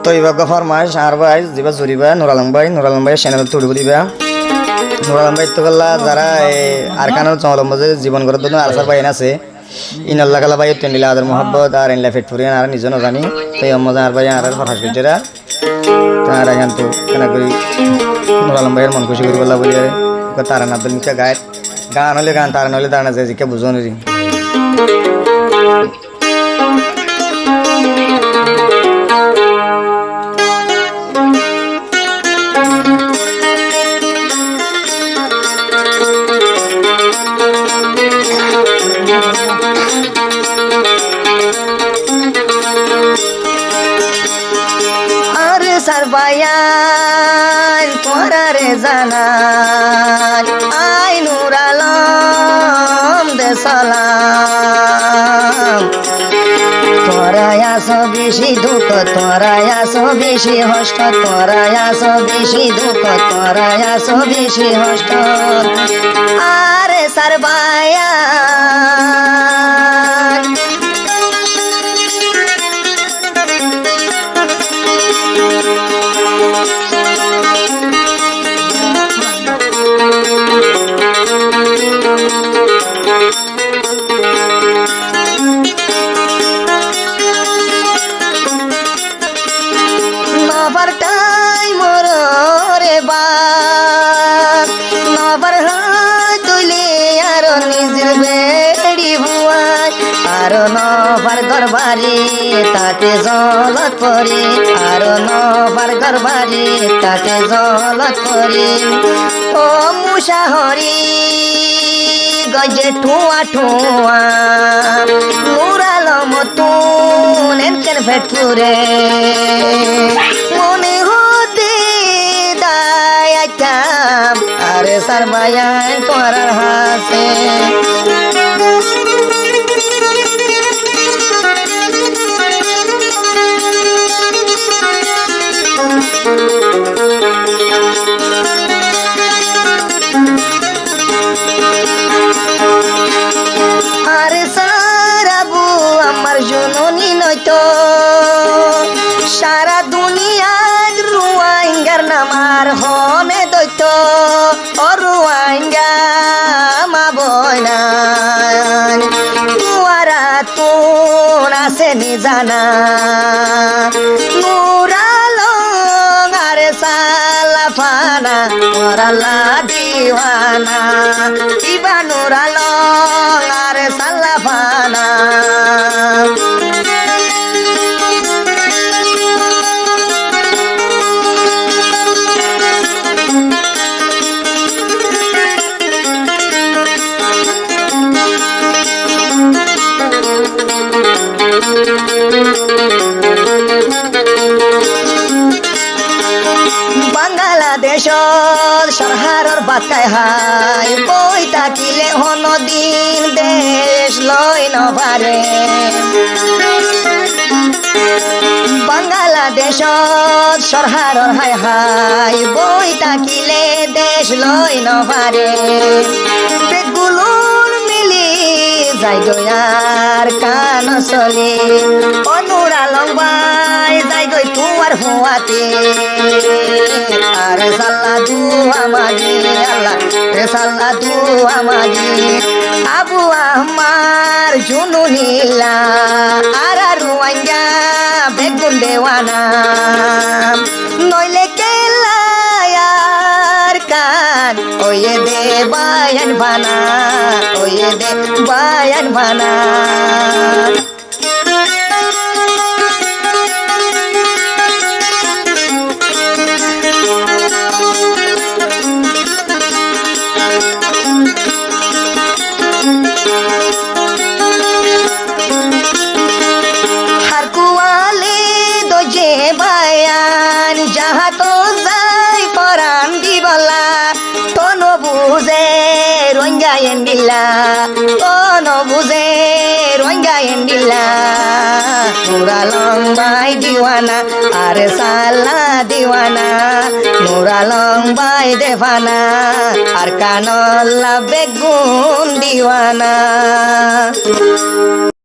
তো এবার ফরমাইশ আর ভাই যেবা জুরিবা নুরালম ভাই চ্যানেল তুড়ি দিবা নুরালম ভাই তো গল্লা যারা আর কারণ চলম যে জীবন গড়ার জন্য আরসার ভাই আছে ইনাল্লাহ কালা ভাই তেন্ডিলা আদর মোহাব্বত আর ইনলা ফিট ফুরিয়ান আর নিজনও জানি তো মজা আর ভাই আর ফরহাস গজরা তার এখন তো কেনা করি নুরালম ভাইয়ের মন খুশি করি বলা বলি তারা না মিকা গান হলে গান তারা নলে তারা না যে জিকে বুঝো নি সারবায়ান তোরারে জানান আই নূর আলম দে সালাম তোরাই আসো বেশি দুঃখ তোরাই আসো বেশি হষ্ট তোরাই আসো বেশি দুঃখ তোরাই আসো বেশি হষ্ট আরে সারবায়ান নবার টাইম রে বাপ নবার তুলি আর নিজের বেড়ি ভুয়াই আর নবার গরবারি তাকে জলত করি আর নবার গরবারি তাকে জলত করি ও মুসাহরি গজে ঠুয়া ঠুয়া নুরালম তুন এনকেন ফেটুরে মনে হতে দায়াম আরে সারবায়ান তোর হাসে আরে সারাবু আমার জননী নয়তো সারা দুনিয়ার রুয়াইঙ্গার নামার হমে দৈত ও রুয়াইঙ্গা মা বয়নান তুয়ারা তুন আছে নিজানা নুরালং আরে সালাফানা ওরালা দিওয়ানা ইবা নুরালং আরে সালাফানা বাংলাদেশ সরহারর বাতায় হাই বই থাকিলে হনদিন দেশ লই নভারে বাংলাদেশ সরহারর হাই হাই বই থাকিলে দেশ লই নভারে বেগুলোর মিলি যাই গয়ার কান চলে অনুরালং বাই যাই গই তোমার হুয়াতে আরে সাল্লা দু আমাগি আল্লাহ রে সাল্লা দু আমাগি আবু আমার জুনুনিলা আর রুয়াঙ্গা বেগুন দেওয়ানা নইলে কেলায়ার কান way they Bayern ভানা way they বায়ান ভানা বায়ান যাহা তো যাই পরাণ দিবলা তন বুঝে রঙ্গায়েন দিলা তন বুঝে রঙ্গায়েন দিলা নুরালং বাই দিওয়ানা আরে সালা দিওয়ানা নুরালং বাই দেভানা আর কানল্লা বেগুন দিওয়ানা।